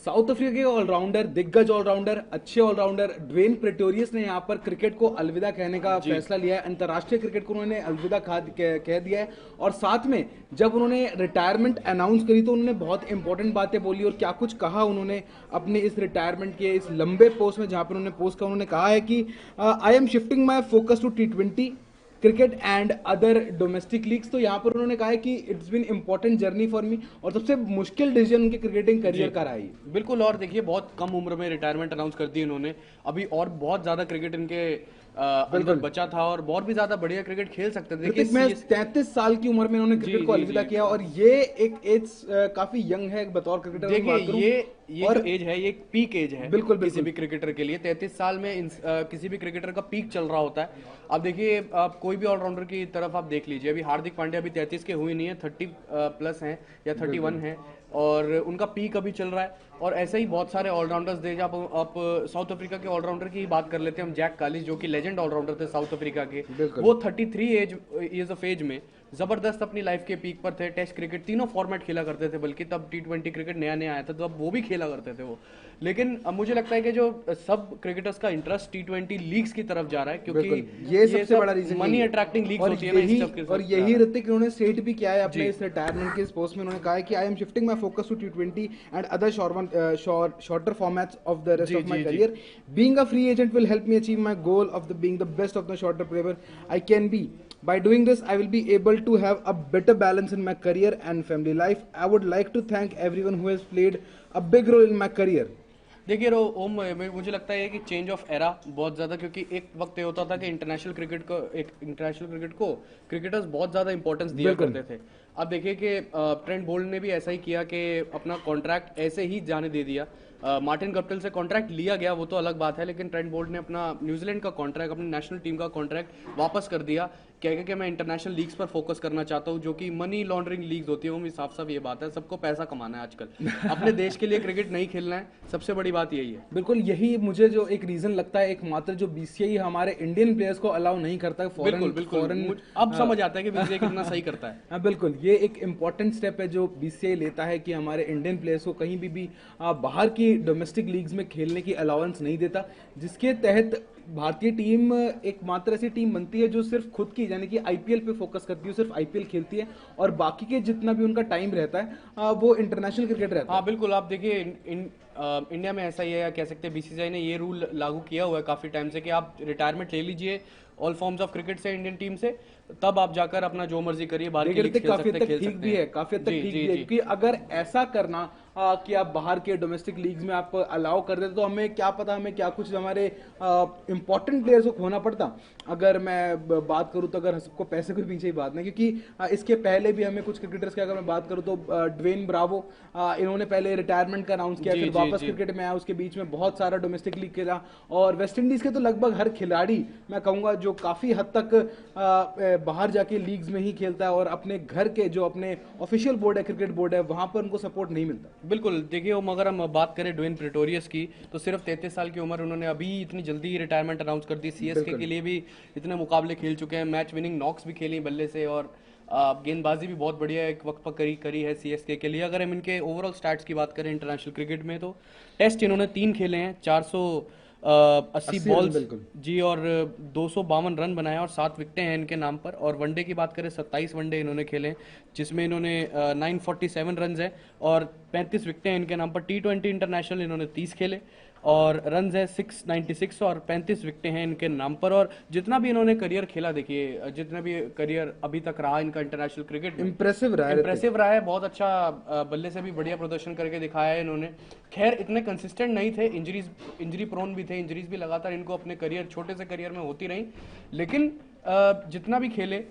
South Africa के allrounder, दिग्गज allrounder, अच्छे ऑलराउंडर ड्वेन प्रेटोरियस ने यहाँ पर क्रिकेट को अलविदा कहने का फैसला लिया है। अंतर्राष्ट्रीय क्रिकेट को उन्होंने अलविदा कह दिया है। और साथ में जब उन्होंने रिटायरमेंट अनाउंस करी तो उन्होंने बहुत इंपॉर्टेंट बातें बोली और क्या कुछ कहा उन्होंने अपने इस रिटायरमेंट के इस लंबे पोस्ट में, जहाँ पर उन्होंने पोस्ट का उन्होंने कहा है कि I am shifting my focus to T20 cricket and other domestic leagues. तो यहाँ पर उन्होंने कहा है कि it's been important journey for me और सबसे मुश्किल डिसीजन उनके क्रिकेटिंग करियर का रहा है। बिल्कुल, और देखिए बहुत कम उम्र में रिटायरमेंट अनाउंस कर दी इन्होंने। अभी और बहुत ज्यादा क्रिकेट इनके अंदर बचा था और बहुत भी ज्यादा बढ़िया क्रिकेट खेल सकते थे। देखिए मैं 33 साल की उम्र में उन्होंने क्रिकेट को अलविदा किया और ये एक एज काफी यंग है बतौर क्रिकेटर। देखिए ये जो एज है ये एक पीक एज है बिल्कुल किसी भी क्रिकेटर के लिए। 33 साल में किसी भी क्रिकेटर का पीक चल रहा होता है। अब देखिए आप कोई भी ऑलराउंडर की तरफ आप देख लीजिए, अभी हार्दिक पांड्या अभी 33 के हुए नहीं है, 30 प्लस हैं या 31 है और उनका पीक अभी चल रहा है। और ऐसे ही बहुत सारे ऑलराउंडर्स दे, आप साउथ अफ्रीका के ऑलराउंडर की बात कर लेते हैं हम, जैक कालिस जो कि लेजेंड ऑलराउंडर थे साउथ अफ्रीका के। वो 33 ईयर्स ऑफ एज में जबरदस्त अपनी लाइफ के पीक पर थे। टेस्ट क्रिकेट तीनों फॉर्मेट खेला करते थे, बल्कि तब T20 क्रिकेट नया नया आया था तो अब वो भी खेला करते थे वो। लेकिन अब मुझे लगता है कि जो सब क्रिकेटर्स का इंटरेस्ट T20 लीग्स की तरफ जा रहा है, क्योंकि ये सबसे बड़ा रीजन मनी अट्रैक्टिंग लीग्स होती है और यही ऋतिक उन्होंने स्टेट भी किया है अपने इस रिटायरमेंट के इस पोस्ट में। उन्होंने कहा है कि I am shifting my focus to T20 and other shorter formats of the rest of my career. Being a free agent will help me achieve my goal of the being the best of the shorter player I can be. By doing this, I will be able to have a better balance in my career and family life. I would like to thank everyone who has played a big role in my career. देखिए ओम, मुझे लगता है कि change of era बहुत ज़्यादा, क्योंकि एक वक्त ये होता था कि इंटरनेशनल क्रिकेट को क्रिकेटर्स बहुत ज़्यादा इंपॉर्टेंस दिया करते थे। अब देखिए कि ट्रेंट बोल्ट ने भी ऐसा ही किया कि अपना कॉन्ट्रैक्ट ऐसे ही जाने दे दिया। मार्टिन गप्टिल से कॉन्ट्रैक्ट लिया गया, वो तो अलग बात है, लेकिन ट्रेंट बोल्ट ने अपना न्यूजीलैंड का कॉन्ट्रैक्ट, अपनी नेशनल टीम का कॉन्ट्रैक्ट वापस कर दिया, कह कि मैं इंटरनेशनल लीग्स पर फोकस करना चाहता हूँ, जो कि मनी लॉन्ड्रिंग लीग्स होती है। वो साफ साफ ये बात है, सबको पैसा कमाना है आजकल अपने देश के लिए क्रिकेट नहीं खेलना है, सबसे बड़ी बात यही है। बिल्कुल, यही मुझे जो एक रीजन लगता है, एकमात्र जो BCCI हमारे इंडियन प्लेयर्स को अलाउ नहीं करता है फॉरेन। अब समझ आता है कि BCCI कितना सही करता है। हाँ बिल्कुल, ये एक इंपॉर्टेंट स्टेप है जो BCCI लेता है कि हमारे इंडियन प्लेयर्स को कहीं भी बाहर की डोमेस्टिक लीग्स में खेलने की अलाउंस नहीं देता, जिसके तहत भारतीय टीम एकमात्र ऐसी टीम बनती है जो सिर्फ खुद की यानी कि IPL पे फोकस करती है, सिर्फ IPL खेलती है और बाकी के जितना भी उनका टाइम रहता है वो इंटरनेशनल क्रिकेट रहता है। हाँ बिल्कुल, आप देखिए इंडिया में ऐसा ही है, कह सकते हैं BCCI ने ये रूल लागू किया हुआ है काफ़ी टाइम से कि आप रिटायरमेंट ले लीजिए ऑल फॉर्म्स ऑफ क्रिकेट से, इंडियन टीम से, तब आप जाकर अपना जो मर्जी करिए, बाहर की लीग काफी हद तक ठीक भी है, काफी हद तक ठीक भी है, क्योंकि अगर ऐसा करना कि आप बाहर के डोमेस्टिक लीग्स में आप अलाउ कर देते तो हमें क्या पता, हमें क्या कुछ हमारे इंपॉर्टेंट प्लेयर्स को खोना पड़ता। अगर मैं बात करूं तो अगर सबको पैसे के पीछे ही बात नहीं, क्योंकि इसके पहले भी हमें कुछ क्रिकेटर्स की अगर मैं बात करूं तो ड्वेन ब्रावो, इन्होंने पहले रिटायरमेंट का अनाउंस किया, फिर वापस क्रिकेट में आया, उसके बीच में बहुत सारा डोमेस्टिक लीग खेला और वेस्ट इंडीज के तो लगभग हर खिलाड़ी मैं कहूंगा जो काफी हद तक बाहर जाके लीग्स में ही खेलता है और अपने घर के जो अपने ऑफिशियल बोर्ड है, क्रिकेट बोर्ड है, वहां पर उनको सपोर्ट नहीं मिलता। बिल्कुल, देखिए अगर हम बात करें ड्वेन प्रेटोरियस की, तो सिर्फ 33 साल की उम्र, उन्होंने अभी इतनी जल्दी रिटायरमेंट अनाउंस कर दी। CSK के लिए भी इतने मुकाबले खेल चुके हैं, मैच विनिंग नॉक्स भी खेली बल्ले से और गेंदबाजी भी बहुत बढ़िया एक वक्त पर करी है CSK के लिए। अगर हम इनके ओवरऑल स्टैट्स की बात करें इंटरनेशनल क्रिकेट में, तो टेस्ट इन्होंने 3 खेले हैं, 480 बॉल्स जी और 252 रन बनाए और 7 विकेटें हैं इनके नाम पर। और वनडे की बात करें 27 वनडे इन्होंने खेले, जिसमें इन्होंने 947 रन है और 35 विकेटें हैं इनके नाम पर। T20 इंटरनेशनल इन्होंने 30 खेले और रन है 696 और 35 विकेटें हैं इनके नाम पर। और जितना भी इन्होंने करियर खेला, देखिए जितना भी करियर अभी तक रहा इनका इंटरनेशनल क्रिकेट, इंप्रेसिव रहा है, बहुत अच्छा बल्ले से भी बढ़िया प्रदर्शन करके दिखाया है इन्होंने। खैर इतने कंसिस्टेंट नहीं थे, इंजरी प्रोन भी थे, इंजरीज भी लगातार इनको अपने छोटे से करियर में होती रही, लेकिन जितना भी खेले,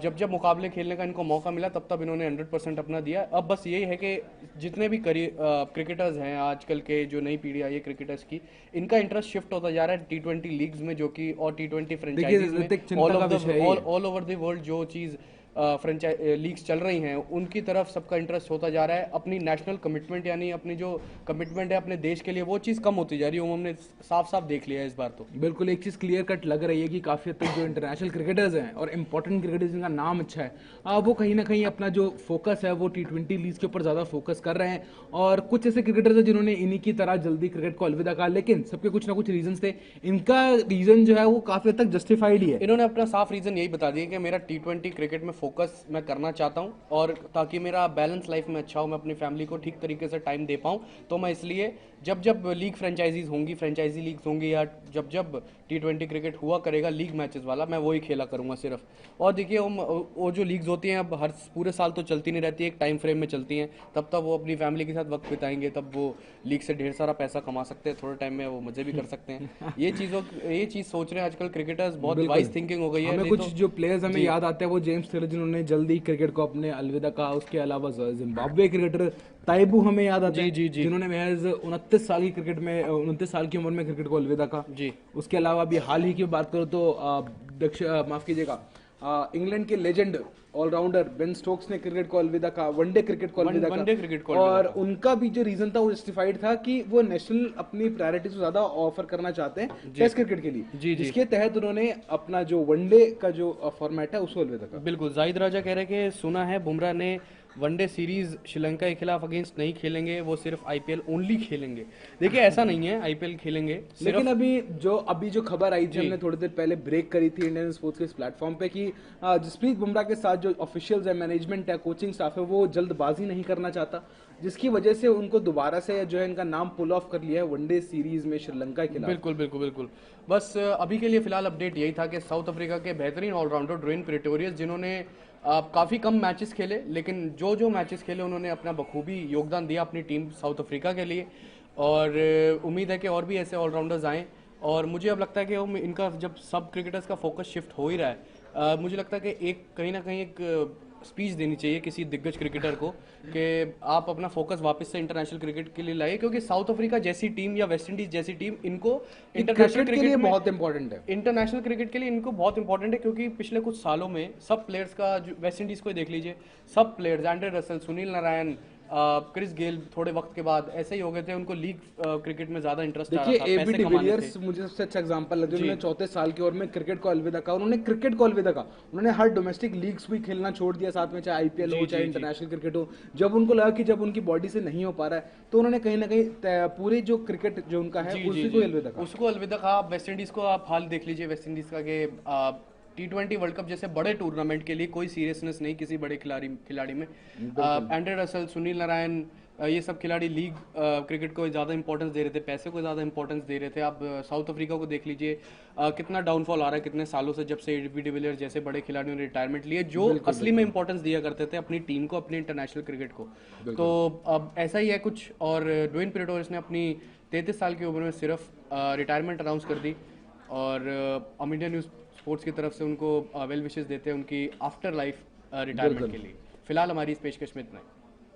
जब मुकाबले खेलने का इनको मौका मिला तब इन्होंने 100% अपना दिया। अब बस यही है कि जितने भी क्रिकेटर्स हैं आजकल के, जो नई पीढ़ी आई है क्रिकेटर्स की, इनका इंटरेस्ट शिफ्ट होता जा रहा है T20 लीग्स में, जो कि और T20 फ्रेंचाइजीज में ऑल ओवर द वर्ल्ड जो चीज़ फ्रेंचाइज लीग्स चल रही हैं उनकी तरफ सबका इंटरेस्ट होता जा रहा है। अपनी नेशनल कमिटमेंट यानी अपनी जो कमिटमेंट है अपने देश के लिए वो चीज़ कम होती जा रही है, वो हमने साफ साफ देख लिया है इस बार। तो बिल्कुल एक चीज़ क्लियर कट लग रही है कि काफ़ी हद तक जो इंटरनेशनल क्रिकेटर्स हैं और इंपॉर्टेंट क्रिकेटर्स जिनका नाम अच्छा है वो कहीं ना कहीं अपना जो फोकस है वो T20 लीग के ऊपर ज़्यादा फोकस कर रहे हैं। और कुछ ऐसे क्रिकेटर्स हैं जिन्होंने इन्हीं की तरह जल्दी क्रिकेट को अलविदा कहा, लेकिन सबके कुछ ना कुछ रीजन थे। इनका रीज़न जो है वो काफ़ी हद तक जस्टिफाइड ही है। इन्होंने अपना साफ रीज़न यही बता दिया कि मेरा T20 क्रिकेट में फोकस मैं करना चाहता हूँ और ताकि मेरा बैलेंस लाइफ में अच्छा हो, मैं अपनी फैमिली को ठीक तरीके से टाइम दे पाऊँ, तो मैं इसलिए जब जब लीग फ्रेंचाइजीज होंगी, फ्रेंचाइजी लीग्स होंगी या जब जब T20 क्रिकेट हुआ करेगा लीग मैचेस वाला, मैं वही खेला करूँगा सिर्फ। और देखिए वो जो लीग्स होती हैं अब हर पूरे साल तो चलती नहीं रहती है, एक टाइम फ्रेम में चलती हैं, तब तक वो अपनी फैमिली के साथ वक्त बिताएंगे, तब वो लीग से ढेर सारा पैसा कमा सकते हैं, थोड़े टाइम में वो मजे भी कर सकते हैं। ये चीज़ सोच रहे हैं आजकल क्रिकेटर्स, बहुत वाइज थिंकिंग हो गई है। हमें कुछ जो प्लेयर्स हमें याद आते हैं वो जेम्स टेलर जिन्होंने जल्दी क्रिकेट को अपने अलविदा कहा, उसके अलावा जिम्बाब्वे क्रिकेटर ताइबू हमें याद आते हैं जिन्होंने महज 29 साल की क्रिकेट में 29 साल की उम्र में क्रिकेट को अलविदा कहा जी। उसके अलावा अभी हाल ही की बात करो तो माफ कीजिएगा इंग्लैंड के लेजेंड ऑलराउंडर बेन स्टोक्स ने क्रिकेट को अलविदा कहा, वनडे क्रिकेट को अलविदा कहा। और उनका भी जो रीजन था वो जस्टिफाइड था कि वो नेशनल अपनी प्रायोरिटी से ज्यादा ऑफर करना चाहते हैं टेस्ट क्रिकेट के लिए, जिसके तहत उन्होंने अपना जो वनडे का जो फॉर्मेट है उसको अलविदा कहा। बिल्कुल, जाहिद राजा कह रहे हैं कि सुना है बुमराह ने वनडे सीरीज श्रीलंका के खिलाफ अगेंस्ट नहीं खेलेंगे, वो सिर्फ आईपीएल ओनली खेलेंगे। देखिए ऐसा नहीं है, आईपीएल खेलेंगे। लेकिन अभी जो खबर आई थी, हमने थोड़ी देर पहले ब्रेक करी थी इंडियन स्पोर्ट्स के इस प्लेटफॉर्म पे कि जसप्रीत बुमराह के साथ जो ऑफिशियल्स है, मैनेजमेंट है, कोचिंग स्टाफ है, वो जल्दबाजी नहीं करना चाहता, जिसकी वजह से उनको दोबारा से जो है इनका नाम पुल ऑफ कर लिया है वनडे सीरीज में श्रीलंका के खिलाफ। बिल्कुल। बस अभी के लिए फिलहाल अपडेट यही था कि साउथ अफ्रीका के बेहतरीन ऑलराउंडर ड्वेन प्रेटोरियस, जिन्होंने काफ़ी कम मैचेस खेले लेकिन जो मैचेस खेले उन्होंने अपना बखूबी योगदान दिया अपनी टीम साउथ अफ्रीका के लिए। और उम्मीद है कि और भी ऐसे ऑलराउंडर्स आएँ। और मुझे अब लगता है कि इनका जब सब क्रिकेटर्स का फोकस शिफ्ट हो ही रहा है, मुझे लगता है कि कहीं ना कहीं एक स्पीच देनी चाहिए किसी दिग्गज क्रिकेटर को कि आप अपना फोकस वापस से इंटरनेशनल क्रिकेट के लिए लाइए, क्योंकि साउथ अफ्रीका जैसी टीम या वेस्ट इंडीज जैसी टीम इनको इंटरनेशनल क्रिकेट के लिए बहुत इंपॉर्टेंट है। इंटरनेशनल क्रिकेट के लिए इनको बहुत इंपॉर्टेंट है, क्योंकि पिछले कुछ सालों में सब प्लेयर्स का, वेस्ट इंडीज को देख लीजिए, सब players Andre Russell, Sunil Narine, Chris Gayle थोड़े वक्त के बाद ऐसे ही हो गए थे, उनको लीग क्रिकेट में ज्यादा इंटरेस्ट आ रहा था, देखिए एबी डिविलियर्स मुझे सबसे अच्छा एग्जांपल है, जिन्होंने 34 साल की उम्र में क्रिकेट को अलविदा कहा। उन्होंने क्रिकेट को अलविदा कहा, उन्होंने हर डोमेस्टिक लीग्स भी खेलना छोड़ दिया साथ में, चाहे आईपीएल हो चाहे इंटरनेशनल क्रिकेट हो। जब उनको लगा कि जब उनकी बॉडी से नहीं हो पा रहा है तो उन्होंने कहीं ना कहीं पूरे जो क्रिकेट जो उनका है उसको अलविदा कहा। वेस्ट इंडीज को आप हाल देख लीजिए, वेस्ट इंडीज का T20 वर्ल्ड कप जैसे बड़े टूर्नामेंट के लिए कोई सीरियसनेस नहीं किसी बड़े खिलाड़ी में। एंड्रे रसेल, सुनील नारायण, ये सब खिलाड़ी लीग क्रिकेट को ज़्यादा इंपॉर्टेंस दे रहे थे, पैसे को ज़्यादा इंपॉर्टेंस दे रहे थे। आप साउथ अफ्रीका को देख लीजिए, कितना डाउनफॉल आ रहा है कितने सालों से, जब से एबी डिविलियर्स जैसे बड़े खिलाड़ियों ने रिटायरमेंट लिए, जो असली में इंपॉर्टेंस दिया करते थे अपनी टीम को, अपने इंटरनेशनल क्रिकेट को। तो अब ऐसा ही है कुछ। और ड्वेन प्रेटोरियस ने अपनी 33 साल की उम्र में सिर्फ रिटायरमेंट अनाउंस कर दी। और हम इंडियन न्यूज़ स्पोर्ट्स की तरफ से उनको वेल विशेस देते हैं उनकी आफ्टर लाइफ रिटायरमेंट के लिए। फिलहाल हमारी इस पेशकश में इतना है।